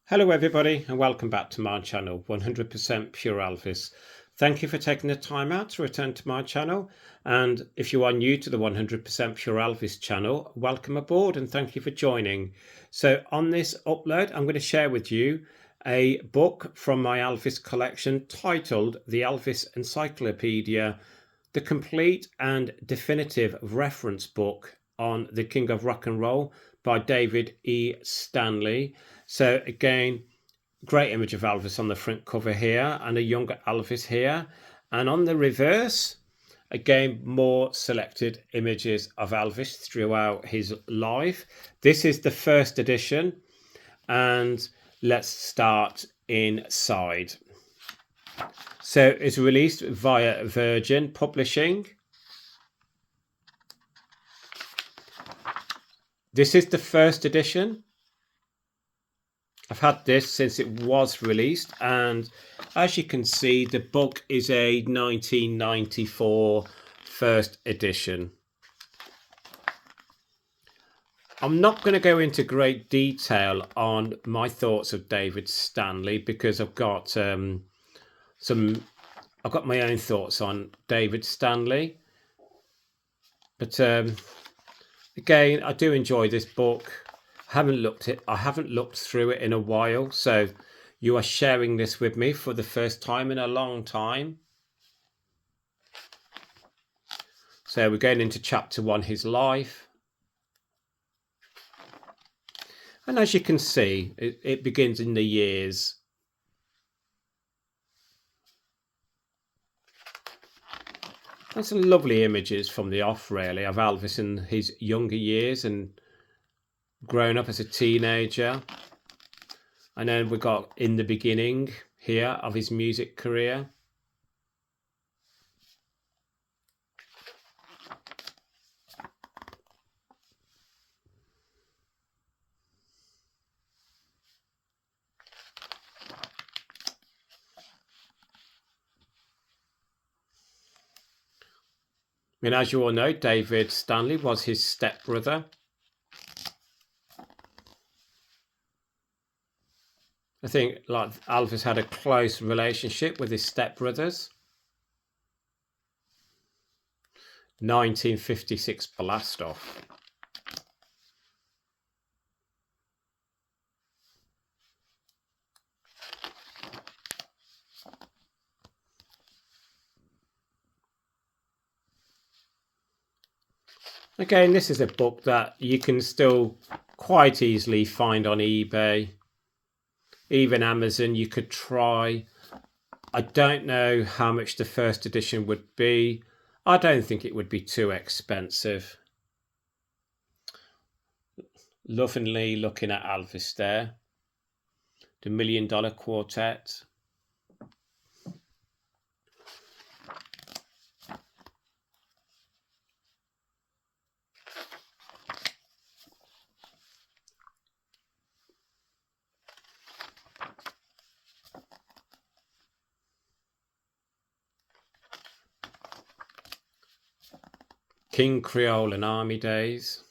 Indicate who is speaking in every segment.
Speaker 1: Hello everybody and welcome back to my channel 100% Pure Elvis. Thank you for taking the time out to return to my channel, and if you are new to the 100% Pure Elvis channel, welcome aboard and thank you for joining. So on this upload I'm going to share with you a book from my Elvis collection titled The Elvis Encyclopedia, the complete and definitive reference book on the King of Rock and Roll by David E. Stanley. So again, great image of Elvis on the front cover here and a younger Elvis here. And on the reverse, again, more selected images of Elvis throughout his life. This is the first edition, and let's start inside. So it's released via Virgin Publishing. This is the first edition. I've had this since it was released, and as you can see, the book is a 1994 first edition. I'm not going to go into great detail on my thoughts of David Stanley because I've got my own thoughts on David Stanley. But again, I do enjoy this book. I haven't looked through it in a while, so you are sharing this with me for the first time in a long time. So we're going into chapter 1, his life. And as you can see, it begins in the years. And some lovely images from the off, really, of Elvis in his younger years and growing up as a teenager. And then we got in the beginning here of his music career. And as you all know, David Stanley was his stepbrother. I think like Elvis had a close relationship with his stepbrothers. 1956 blast-off. Again, this is a book that you can still quite easily find on eBay. Even Amazon, you could try. I don't know how much the first edition would be. I don't think it would be too expensive. Lovingly looking at Elvis there. The $1 Million Quartet. King Creole and Army Days.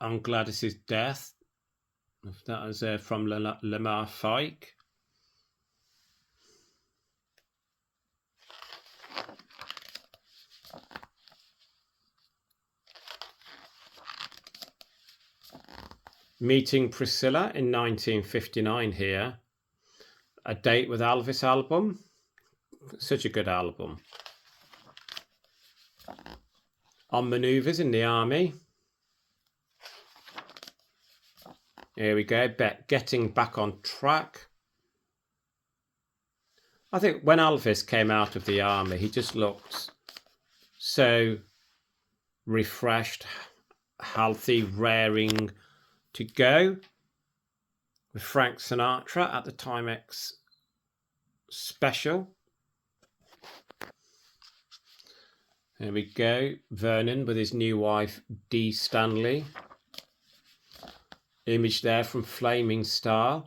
Speaker 1: On Gladys's death. That was from Lamar Fike. Meeting Priscilla in 1959 here. A Date with Elvis album. Such a good album. On Maneuvers in the Army. Here we go. Getting Back on Track. I think when Elvis came out of the army, he just looked so refreshed, healthy, raring to go. With Frank Sinatra at the Timex special. There we go. Vernon with his new wife, Dee Stanley. Image there from Flaming Star.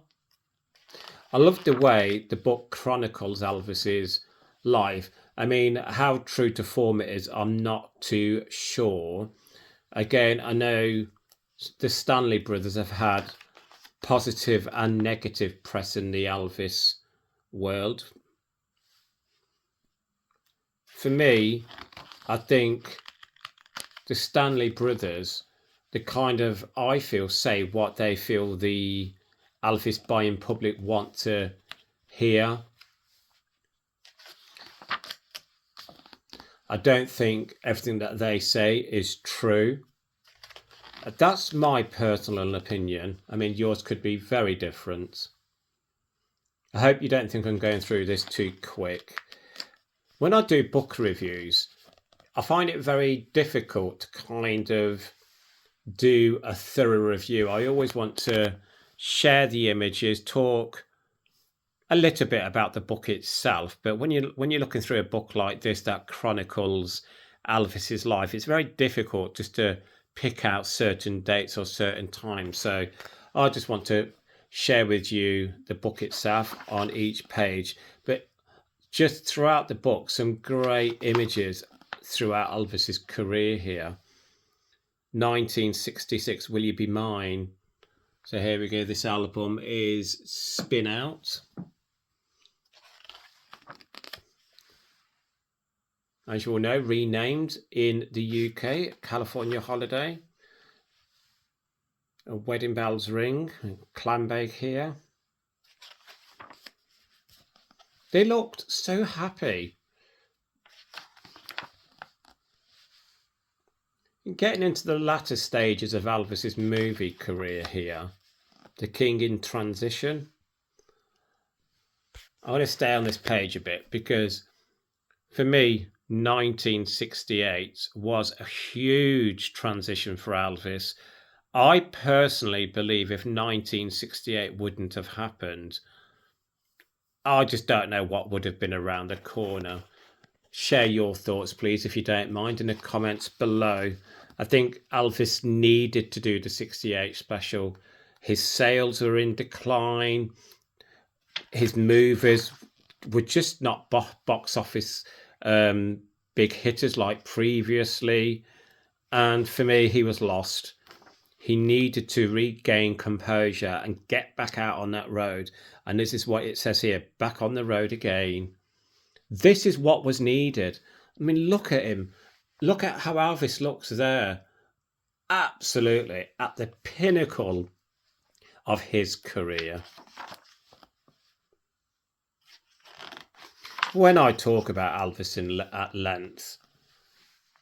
Speaker 1: I love the way the book chronicles Elvis's life. I mean, how true to form it is, I'm not too sure. Again, I know the Stanley brothers have had positive and negative press in the Elvis world. For me, I think the Stanley brothers, the kind of, I feel, say what they feel the Elvis buying public want to hear. I don't think everything that they say is true. That's my personal opinion. I mean, yours could be very different. I hope you don't think I'm going through this too quick. When I do book reviews, I find it very difficult to kind of do a thorough review. I always want to share the images, talk a little bit about the book itself, but when you're looking through a book like this that chronicles Elvis's life, it's very difficult just to pick out certain dates or certain times. So I just want to share with you the book itself on each page, but just throughout the book, some great images throughout Elvis's career here. 1966, Will You Be Mine? So here we go. This album is Spin Out. As you all know, renamed in the UK, California Holiday. A Wedding Bells Ring, Clambake here. They looked so happy. Getting into the latter stages of Elvis's movie career here. The King in Transition. I want to stay on this page a bit because for me, 1968 was a huge transition for Elvis. I personally believe if 1968 wouldn't have happened, I just don't know what would have been around the corner. Share your thoughts, please, if you don't mind, in the comments below. I think Elvis needed to do the 68 special. His sales are in decline. His movies were just not box office big hitters like previously. And for me, he was lost. He needed to regain composure and get back out on that road. And this is what it says here, back on the road again. This is what was needed. I mean, look at him. Look at how Elvis looks there. Absolutely at the pinnacle of his career. When I talk about Elvis at length,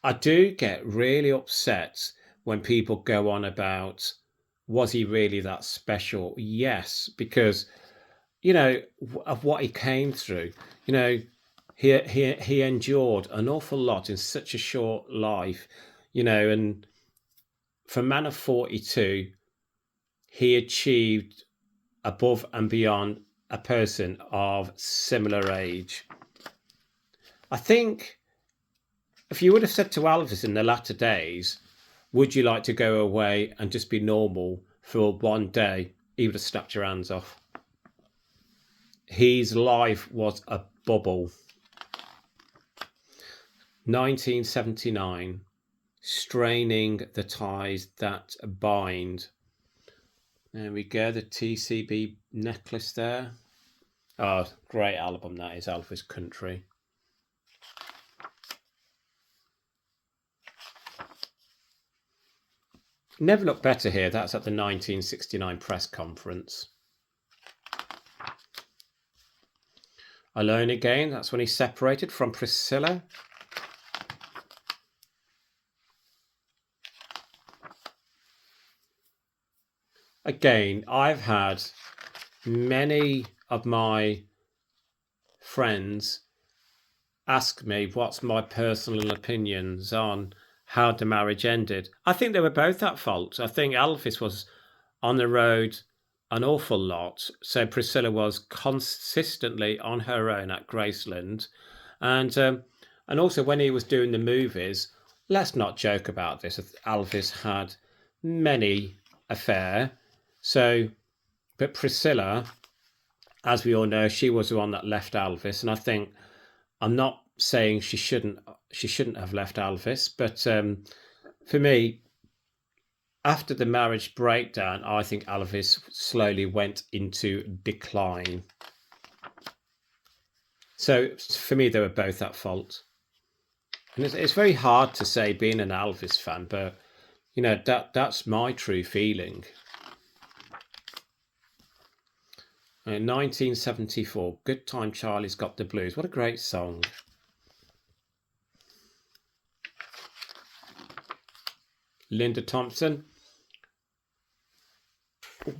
Speaker 1: I do get really upset when people go on about, was he really that special? Yes, because, of what he came through. He endured an awful lot in such a short life, and for a man of 42, he achieved above and beyond a person of similar age. I think if you would have said to Elvis in the latter days, would you like to go away and just be normal for one day, he would have snapped your hands off. His life was a bubble. 1979, Straining the Ties That Bind. There we go, the TCB necklace there. Oh, great album that is, Elvis Country. Never Looked Better here, that's at the 1969 press conference. Alone Again, that's when he separated from Priscilla. Again, I've had many of my friends ask me what's my personal opinions on how the marriage ended. I think they were both at fault. I think Elvis was on the road an awful lot, so Priscilla was consistently on her own at Graceland, and also when he was doing the movies, let's not joke about this. Elvis had many affairs. So, but Priscilla, as we all know, she was the one that left Elvis, and I think I'm not saying she shouldn't have left Elvis, but for me, after the marriage breakdown, I think Elvis slowly went into decline. So for me, they were both at fault. And it's very hard to say being an Elvis fan, but that's my true feeling. In 1974, Good Time Charlie's Got the Blues. What a great song. Linda Thompson.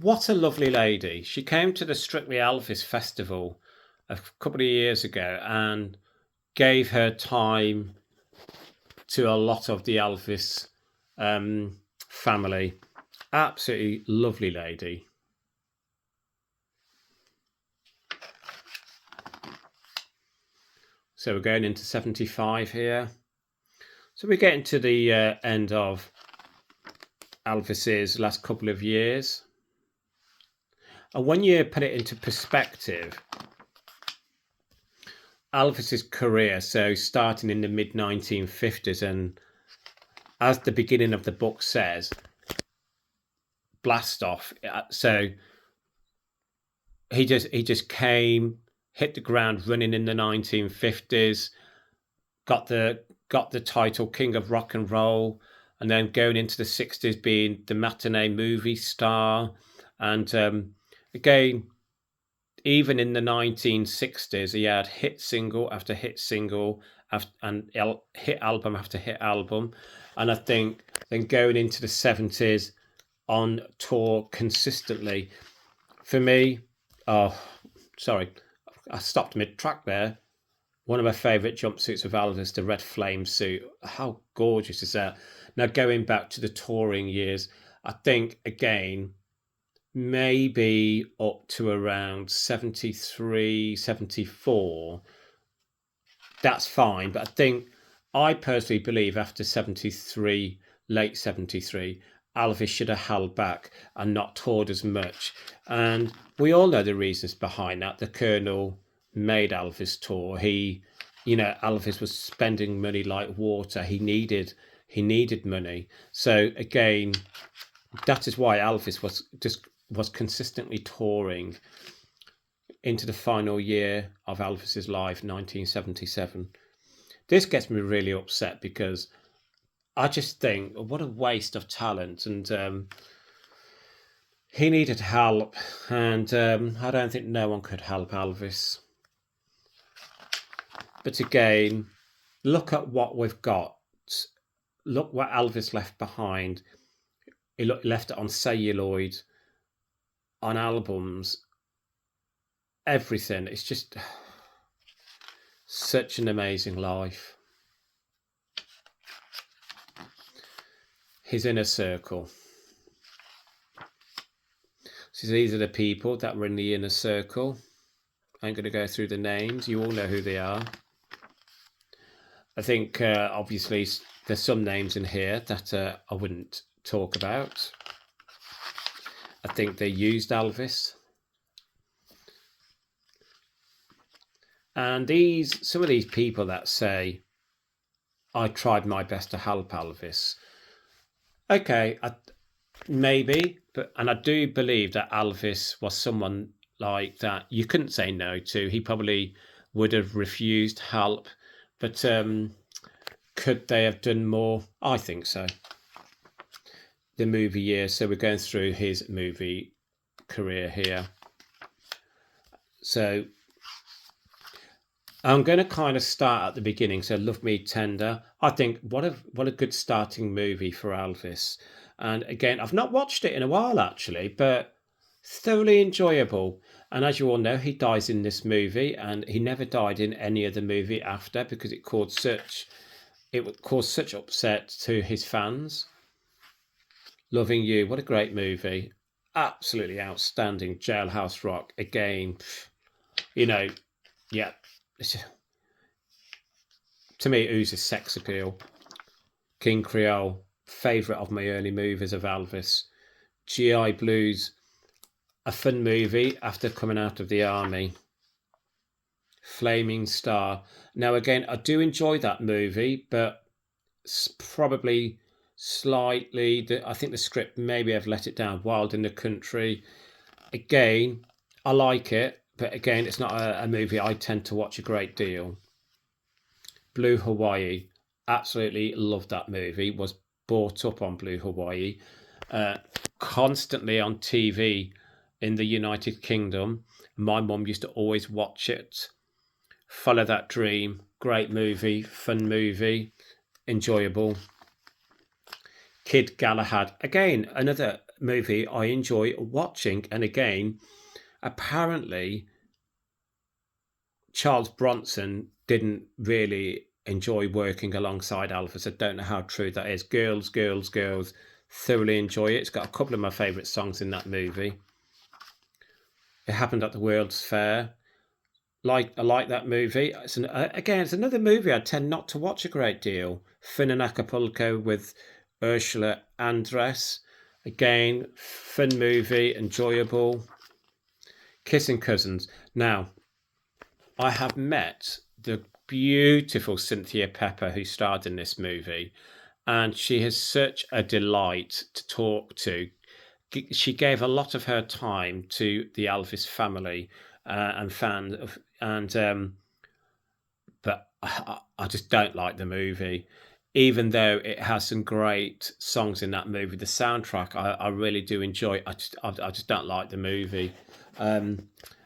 Speaker 1: What a lovely lady. She came to the Strictly Elvis Festival a couple of years ago and gave her time to a lot of the Elvis family. Absolutely lovely lady. So we're going into 75 here. So we're getting to the end of Elvis's last couple of years. And when you put it into perspective, Elvis's career, so starting in the mid-1950s, and as the beginning of the book says, blast off. So he just came, hit the ground running in the 1950s, got the title King of Rock and Roll, and then going into the 60s being the matinee movie star. And again, even in the 1960s, he had hit single after hit single and hit album after hit album. And I think then going into the 70s on tour consistently. For me, I stopped mid-track there. One of my favourite jumpsuits of Elvis, the red flame suit. How gorgeous is that? Now, going back to the touring years, I think, again, maybe up to around 73, 74, that's fine. But I personally believe after 73, late 73, Elvis should have held back and not toured as much. And we all know the reasons behind that. The Colonel made Elvis tour. Elvis was spending money like water. He needed money. So again, that is why Elvis was consistently touring into the final year of Elvis's life, 1977. This gets me really upset because I just think what a waste of talent, and he needed help, and I don't think no one could help Elvis. But again, look at what we've got. Look what Elvis left behind. He left it on celluloid, on albums, everything. It's just such an amazing life. His inner circle. So these are the people that were in the inner circle. I'm going to go through the names. You all know who they are. I think, obviously, there's some names in here that I wouldn't talk about. I think they used Elvis. And some of these people that say, I tried my best to help Elvis. Okay, maybe, and I do believe that Elvis was someone like that you couldn't say no to. He probably would have refused help, but could they have done more? I think so. The movie years, so we're going through his movie career here. So I'm going to kind of start at the beginning. So Love Me Tender. I think what a good starting movie for Elvis. And again, I've not watched it in a while actually, but thoroughly enjoyable. And as you all know, he dies in this movie, and he never died in any other movie after because it caused such upset to his fans. Loving You, what a great movie. Absolutely outstanding. Jailhouse Rock, again, yeah. To me, it oozes sex appeal. King Creole, favourite of my early movies of Elvis. GI Blues, a fun movie after coming out of the army. Flaming Star. Now, again, I do enjoy that movie, but probably slightly, I think the script maybe I've let it down. Wild in the Country. Again, I like it, but again, it's not a movie I tend to watch a great deal. Blue Hawaii. Absolutely loved that movie. Was brought up on Blue Hawaii. Constantly on TV in the United Kingdom. My mum used to always watch it. Follow That Dream. Great movie. Fun movie. Enjoyable. Kid Galahad. Again, another movie I enjoy watching. And again, apparently Charles Bronson didn't really enjoy working alongside Elvis. I don't know how true that is. Girls, Girls, Girls. Thoroughly enjoy it. It's got a couple of my favourite songs in that movie. It Happened at the World's Fair. I like that movie. Again, it's another movie I tend not to watch a great deal. Fun in Acapulco with Ursula Andress. Again, fun movie, enjoyable. Kissing Cousins. Now, I have met the beautiful Cynthia Pepper who starred in this movie, and she is such a delight to talk to. She gave a lot of her time to the Elvis family and fans, but I just don't like the movie. Even though it has some great songs in that movie, the soundtrack I really do enjoy. I just don't like the movie.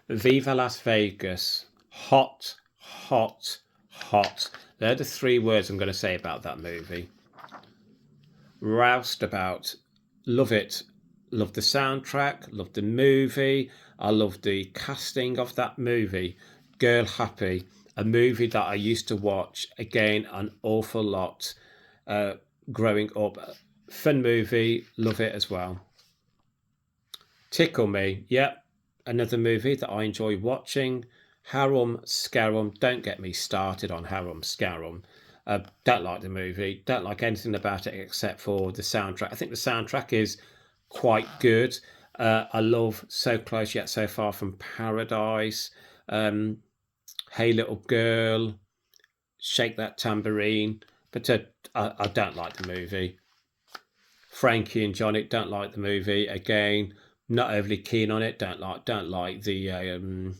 Speaker 1: Viva Las Vegas. Hot, hot, hot. They're the three words I'm going to say about that movie. Roused about. Love it. Love the soundtrack. Love the movie. I love the casting of that movie. Girl Happy. A movie that I used to watch again an awful lot growing up. Fun movie. Love it as well. Tickle Me. Yep. Another movie that I enjoy watching. Harum Scarum. Don't get me started on Harum Scarum. Don't like the movie. Don't like anything about it except for the soundtrack. I think the soundtrack is quite good. I love So Close Yet So Far from Paradise. Hey Little Girl. Shake That Tambourine. But I don't like the movie. Frankie and Johnny. Don't like the movie. Again, not overly keen on it. Don't like the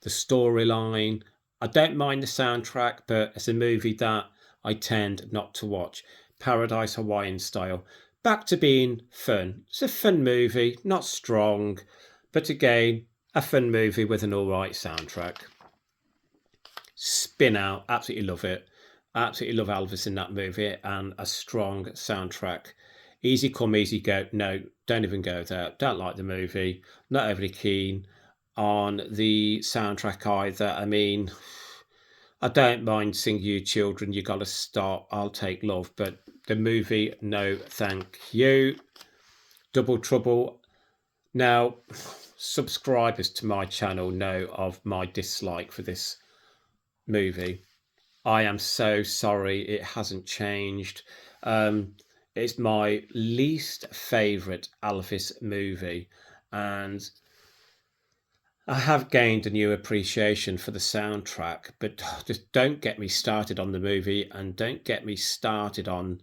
Speaker 1: storyline. I don't mind the soundtrack, but it's a movie that I tend not to watch. Paradise Hawaiian Style. Back to being fun. It's a fun movie, not strong, but again, a fun movie with an alright soundtrack. Spin Out. Absolutely love it. Absolutely love Elvis in that movie and a strong soundtrack. Easy Come, Easy Go. No, don't even go there. Don't like the movie. Not overly keen on the soundtrack either. I mean, I don't mind Sing You Children, You Gotta Stop, I'll Take Love, but the movie, no thank you. Double Trouble. Now, subscribers to my channel know of my dislike for this movie. I am so sorry it hasn't changed. It's my least favourite Elvis movie, and I have gained a new appreciation for the soundtrack, but just don't get me started on the movie and don't get me started on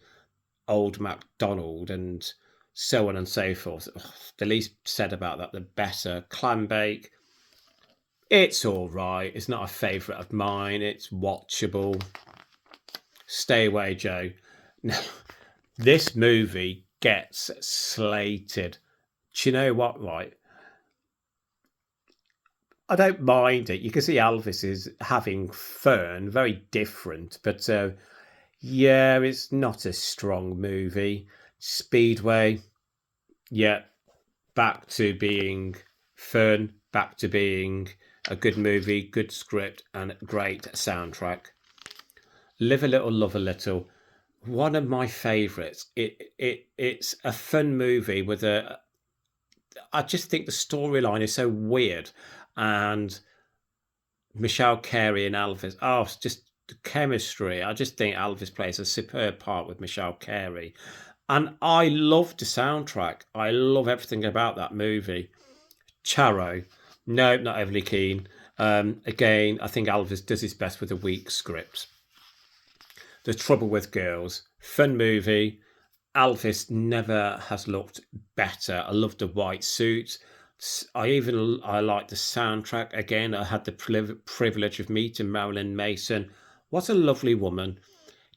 Speaker 1: Old MacDonald and so on and so forth. The least said about that, the better. Clambake, it's all right. It's not a favourite of mine. It's watchable. Stay Away, Joe. Now, this movie gets slated. Do you know what, right? I don't mind it. You can see Elvis is having fun, very different, but yeah, it's not a strong movie. Speedway, yeah, back to being fun, back to being a good movie, good script, and great soundtrack. Live a Little, Love a Little, one of my favourites. It's a fun movie with a. I just think the storyline is so weird, and Michelle Carey and Elvis. Oh, it's just the chemistry. I just think Elvis plays a superb part with Michelle Carey. And I love the soundtrack. I love everything about that movie. Charo. No, not overly keen. Again, I think Elvis does his best with a weak script. The Trouble with Girls, fun movie. Elvis never has looked better. I love the white suit. I like the soundtrack. Again, I had the privilege of meeting Marilyn Mason. What a lovely woman.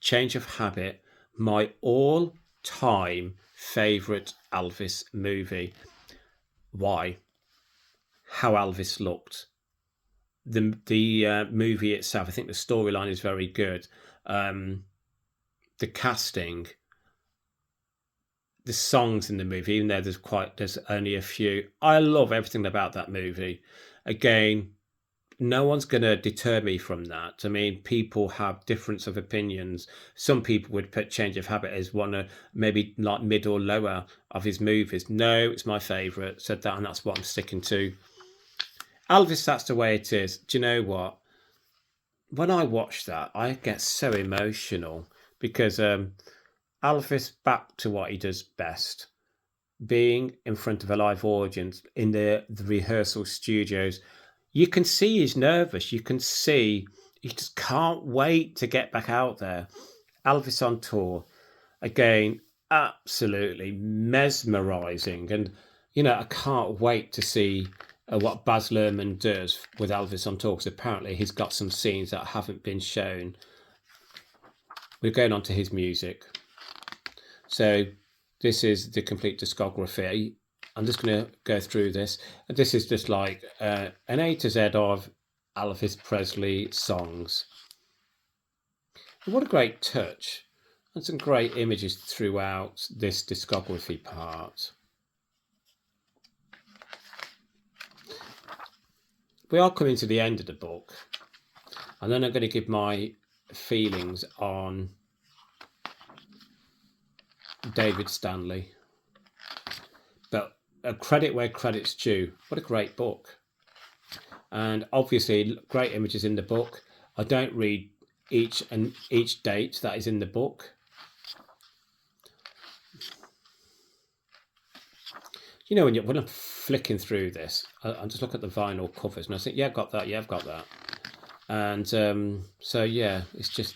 Speaker 1: Change of Habit, my all-time favorite Elvis movie. Why? How Elvis looked. The movie itself, I think the storyline is very good. The casting, the songs in the movie, even though there's only a few. I love everything about that movie. Again, no one's going to deter me from that. I mean, people have difference of opinions. Some people would put Change of Habit as one of maybe like mid or lower of his movies. No, it's my favourite. Said that, and that's what I'm sticking to. Elvis, that's the way it is. Do you know what? When I watch that, I get so emotional because Elvis back to what he does best, being in front of a live audience in the rehearsal studios. You can see he's nervous. You can see he just can't wait to get back out there. Elvis on tour, again, absolutely mesmerizing. And, I can't wait to see what Baz Luhrmann does with Elvis on tour, because apparently he's got some scenes that haven't been shown. We're going on to his music. So this is the complete discography. I'm just going to go through this. This is just like an A to Z of Elvis Presley songs. What a great touch. And some great images throughout this discography part. We are coming to the end of the book. And then I'm going to give my feelings on David Stanley. But credit where credit's due. What a great book. And obviously great images in the book. I don't read each date that is in the book. When I'm flicking through this, I just look at the vinyl covers and I think, yeah, I've got that. Yeah, I've got that. And so yeah, it's just.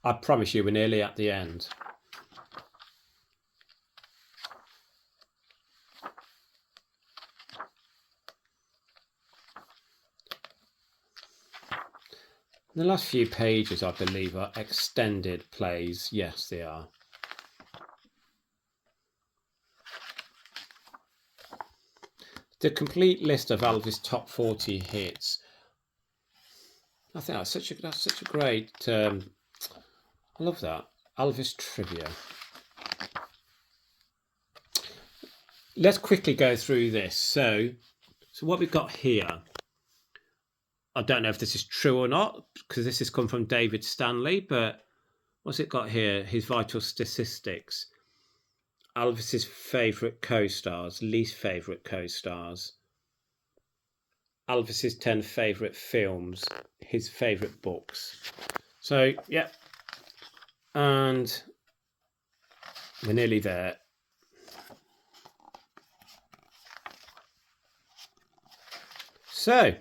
Speaker 1: I promise you, we're nearly at the end. The last few pages, I believe, are extended plays. Yes, they are. The complete list of Elvis top 40 hits. I think that's such a great. I love that. Elvis trivia. Let's quickly go through this. So what we've got here. I don't know if this is true or not, because this has come from David Stanley, but what's it got here? His vital statistics. Elvis's favourite co-stars, least favourite co-stars. Elvis's 10 favourite films, his favourite books. So, yeah. And we're nearly there. So,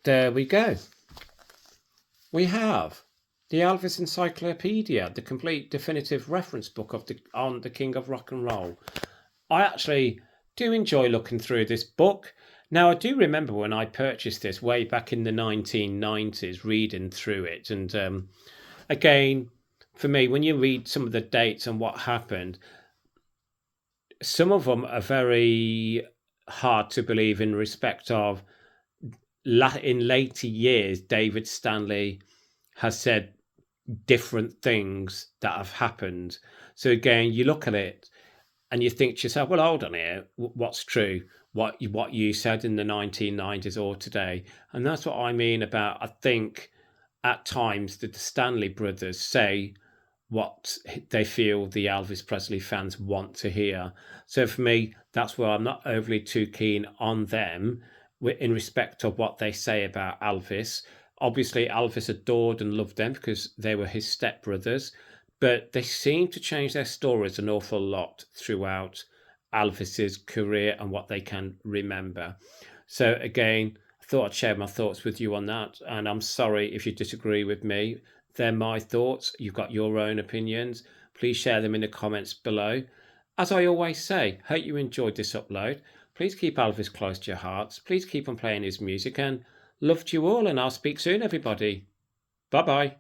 Speaker 1: there we go. We have the Elvis Encyclopedia, the complete definitive reference book on the King of Rock and Roll. I actually do enjoy looking through this book. Now, I do remember when I purchased this way back in the 1990s, reading through it. And again, for me, when you read some of the dates and what happened, some of them are very hard to believe in respect of in later years, David Stanley has said different things that have happened. So again, you look at it and you think to yourself, well, hold on here, what's true? What you said in the 1990s or today? And that's what I mean about, I think at times that the Stanley brothers say what they feel the Elvis Presley fans want to hear. So for me, that's where I'm not overly too keen on them in respect of what they say about Elvis. Obviously, Elvis adored and loved them because they were his stepbrothers. but they seem to change their stories an awful lot throughout Elvis's career and what they can remember. So again, I thought I'd share my thoughts with you on that, and I'm sorry if you disagree with me. They're my thoughts. You've got your own opinions. Please share them in the comments below. As I always say, hope you enjoyed this upload. Please keep Elvis close to your hearts. Please keep on playing his music, and love to you all, and I'll speak soon, everybody. Bye bye.